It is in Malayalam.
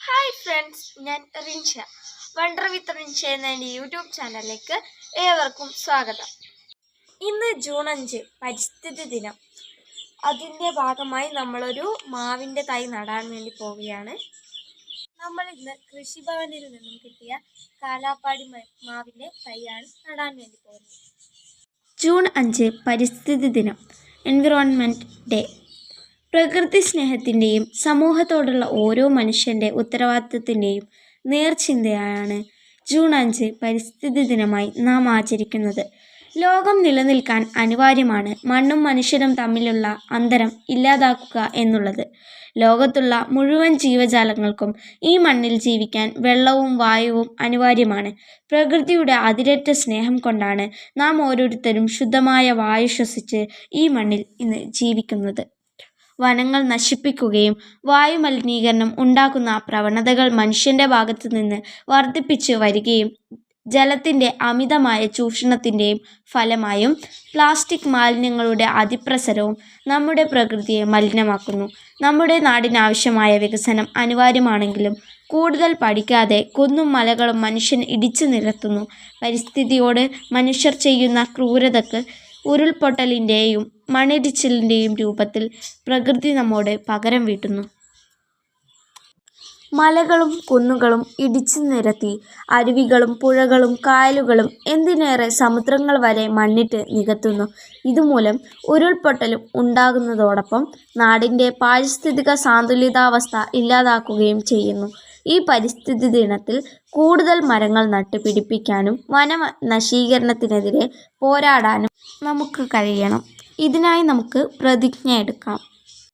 ഹായ് ഫ്രണ്ട്സ്, ഞാൻ റിൻഷ. വണ്ടർ വിത്ത് റിൻഷ എന്ന എൻ്റെ യൂട്യൂബ് ചാനലിലേക്ക് ഏവർക്കും സ്വാഗതം. ഇന്ന് ജൂൺ 5 പരിസ്ഥിതി ദിനം. അതിൻ്റെ ഭാഗമായി നമ്മളൊരു മാവിൻ്റെ തൈ നടാൻ വേണ്ടി പോവുകയാണ്. നമ്മൾ ഇന്ന് കൃഷിഭവനിൽ നിന്നും കിട്ടിയ കാലാപ്പാടി മാവിൻ്റെ തൈയാണ് നടാൻ വേണ്ടി പോകുന്നത്. ജൂൺ 5 പരിസ്ഥിതി ദിനം, എൻവിറോൺമെൻറ്റ് ഡേ. പ്രകൃതി സ്നേഹത്തിൻ്റെയും സമൂഹത്തോടുള്ള ഓരോ മനുഷ്യൻ്റെ ഉത്തരവാദിത്വത്തിൻ്റെയും നേർചിന്തയാണ് ജൂൺ 5 പരിസ്ഥിതി ദിനമായി നാം ആചരിക്കുന്നത്. ലോകം നിലനിൽക്കാൻ അനിവാര്യമാണ് മണ്ണും മനുഷ്യരും തമ്മിലുള്ള അന്തരം ഇല്ലാതാക്കുക എന്നുള്ളത്. ലോകത്തുള്ള മുഴുവൻ ജീവജാലങ്ങൾക്കും ഈ മണ്ണിൽ ജീവിക്കാൻ വെള്ളവും വായുവും അനിവാര്യമാണ്. പ്രകൃതിയുടെ അതിരറ്റ സ്നേഹം കൊണ്ടാണ് നാം ഓരോരുത്തരും ശുദ്ധമായ വായു ശ്വസിച്ച് ഈ മണ്ണിൽ ഇന്ന് ജീവിക്കുന്നത്. വനങ്ങൾ നശിപ്പിക്കുകയും വായുമലിനീകരണം ഉണ്ടാക്കുന്ന പ്രവണതകൾ മനുഷ്യൻ്റെ ഭാഗത്തു നിന്ന് വർദ്ധിപ്പിച്ചു വരികയും ജലത്തിൻ്റെ അമിതമായ ചൂഷണത്തിൻ്റെയും ഫലമായും പ്ലാസ്റ്റിക് മാലിന്യങ്ങളുടെ അതിപ്രസരവും നമ്മുടെ പ്രകൃതിയെ മലിനമാക്കുന്നു. നമ്മുടെ നാടിനാവശ്യമായ വികസനം അനിവാര്യമാണെങ്കിലും കൂടുതൽ പഠിക്കാതെ കുന്നും മലകളും മനുഷ്യൻ ഇടിച്ചു നിരത്തുന്നു. പരിസ്ഥിതിയോട് മനുഷ്യർ ചെയ്യുന്ന ക്രൂരതയ്ക്ക് ഉരുൾപൊട്ടലിൻ്റെയും മണ്ണിടിച്ചിലിൻ്റെയും രൂപത്തിൽ പ്രകൃതി നമ്മോട് പകരം വീട്ടുന്നു. മലകളും കുന്നുകളും ഇടിച്ചു നിരത്തി അരുവികളും പുഴകളും കായലുകളും എന്തിനേറെ സമുദ്രങ്ങൾ വരെ മണ്ണിട്ട് നികത്തുന്നു. ഇതുമൂലം ഉരുൾപൊട്ടലും ഉണ്ടാകുന്നതോടൊപ്പം നാടിൻ്റെ പാരിസ്ഥിതിക സന്തുലിതാവസ്ഥ ഇല്ലാതാക്കുകയും ചെയ്യുന്നു. ഈ പരിസ്ഥിതി ദിനത്തിൽ കൂടുതൽ മരങ്ങൾ നട്ടുപിടിപ്പിക്കാനും വനനശീകരണത്തിനെതിരെ പോരാടാനും നമുക്ക് കഴിയണം. ഇതിനായി നമുക്ക് പ്രതിജ്ഞ എടുക്കാം.